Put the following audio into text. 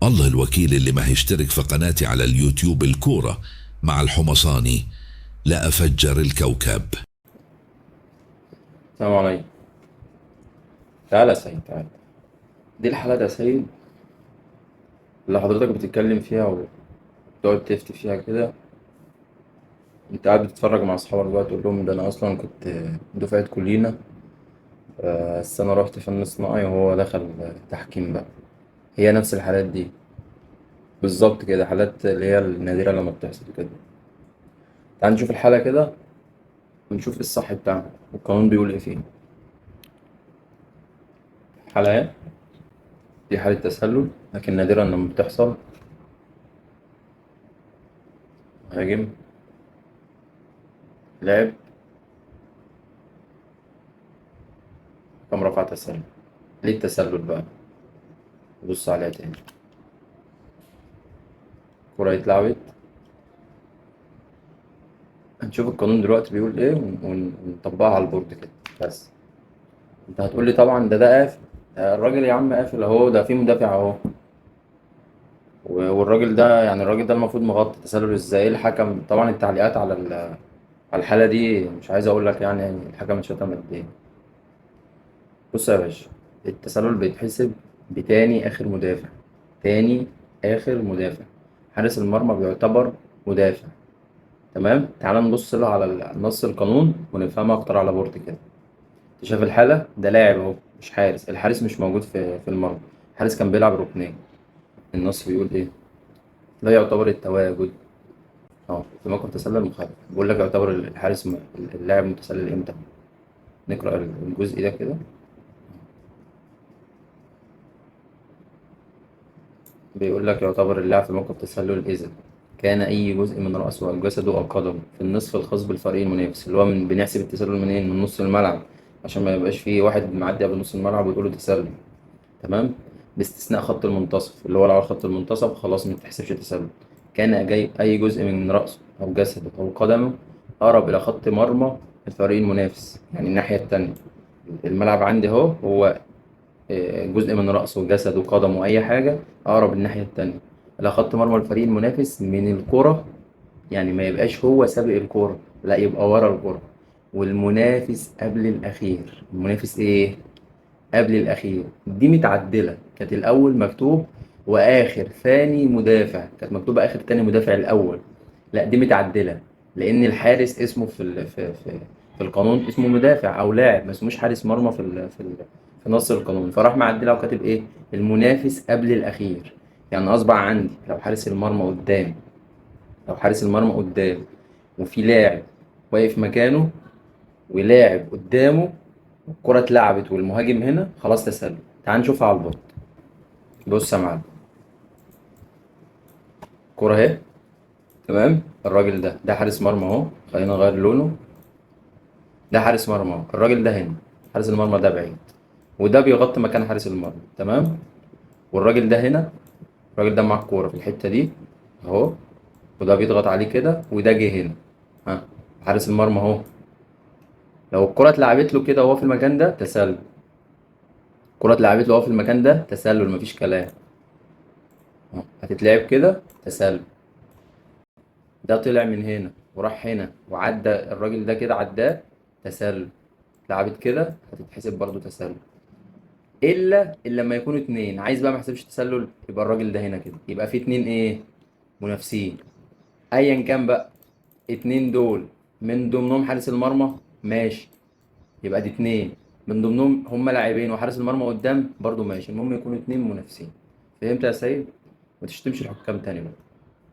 الله الوكيل اللي ما هيشترك في قناتي على اليوتيوب الكورة مع الحمصاني لا أفجر الكوكب. السلام عليكم. تعالى يا سيد، تعالى. دي الحالات يا سيد اللي حضرتك بتتكلم فيها وتقعد تفتي فيها كده. انت قاعد بتتفرج مع اصحابك بقى تقول لهم ده انا اصلا كنت دفعة كلينا، بس انا رحت فن صناعي وهو دخل تحكيم بقى. هي نفس الحالات دي بالظبط كده، حالات اللي هي النادرة لما بتحصل كده. تعال نشوف الحالة كده ونشوف ايه الصح بتاعها والقانون بيقول ايه فيه. حالة اهي، دي حالة تسلل لكن نادرا لما بتحصل. هاجم، لعب، قام رفع تسلل. ليه التسلل بقى؟ بص عليها تاني. كرة اتلعبت، هنشوف القانون دلوقتي بيقول ايه ونطبقها على البورد كده. بس انت هتقولي طبعا ده قافل. الراجل يا عم قافل اهو، ده في مدافع اهو. والراجل ده يعني الراجل ده المفروض مغطي تسلل ازاي؟ الحكم طبعا التعليقات على على الحالة دي مش عايز اقول لك يعني الحكم اتشتم قد ايه. بص يا باشا، التسلل بيتحسب بتاني اخر مدافع. تاني اخر مدافع. حارس المرمى بيعتبر مدافع. تمام، تعال نبص له على نص القانون ونفهمها اكتر على بورد كده. انت شايف الحالة؟ ده لاعب اهو مش حارس، الحارس مش موجود في المرمى. الحارس كان بيلعب ركنين. النص بيقول ايه؟ لا يعتبر التواجد في موقف تسلل مخالف. بيقول لك يعتبر الحارس اللاعب متسلل امتى؟ نقرأ الجزء ده كده. بيقول لك يعتبر اللاعب في موقف تسلل إذا كان أي جزء من رأسه أو جسده أو قدمه في النصف الخاص بالفريق المنافس، اللي هو بنحسب التسلل منين؟ من نص الملعب، عشان ما يبقاش فيه واحد معدي قبل نص الملعب وتقوله تسلل. تمام، باستثناء خط المنتصف، اللي هو لو على خط المنتصف خلاص ما تحسبش تسلل. كان جاي أي جزء من رأسه أو جسده أو قدمه أقرب إلى خط مرمى الفريق المنافس، يعني الناحية التانية. الملعب عندي أهو، هو جزء من رأسه وجسده وقدمه أي حاجة أقرب الناحية التانية إلى خط مرمى الفريق المنافس من الكرة. يعني ما يبقاش هو سابق الكرة، لا يبقى ورا الكرة. والمنافس قبل الأخير. المنافس إيه؟ قبل الأخير. دي متعدلة، كانت الأول مكتوب وآخر ثاني مدافع، كانت مكتوبة آخر تاني مدافع الأول. لا دي متعدلة، لأن الحارس اسمه في القانون اسمه مدافع أو لاعب، ما اسموش حارس مرمى في نص القانون. فراح معدلها وكاتب إيه؟ المنافس قبل الأخير. يعني أصبح عندي لو حارس المرمى قدام، لو حارس المرمى قدام وفي لاعب واقف مكانه ولاعب قدامه، الكرة اتلعبت والمهاجم هنا، خلاص تسلل. تعال نشوفها على البورد. بص يا معلم، الكرة اهي. تمام، الراجل ده حارس مرمى اهو، خلينا نغير لونه. ده حارس مرمى اهو، الراجل ده هنا. حارس المرمى ده بعيد وده بيغطي مكان حارس المرمى. تمام، والراجل ده هنا. الراجل ده معاه الكورة في الحتة دي اهو، وده بيضغط عليه كده وده جه هنا. ها، حارس المرمى اهو. لو الكرة اتلعبت له كده وهو في المكان ده تسلل. الكرة اتلعبت له وهو في المكان ده تسلل، مفيش كلام. هتتلعب كده تسلل. ده طلع من هنا وراح هنا وعدى الراجل ده كده عداه، تسلل. اتلعبت كده هتتحسب برضو تسلل. الا لما يكونوا اتنين. عايز بقى ما يحسبش تسلل، يبقى الراجل ده هنا كده يبقى في اتنين ايه؟ منافسين. ايا كان بقى، اتنين دول من ضمنهم حارس المرمى ماشي، يبقى دي اتنين. من ضمنهم هما لاعبين وحارس المرمى قدام برضو ماشي، المهم يكونوا اتنين منافسين. فهمت يا سيد؟ ما تشتمش الحكام تاني بقى.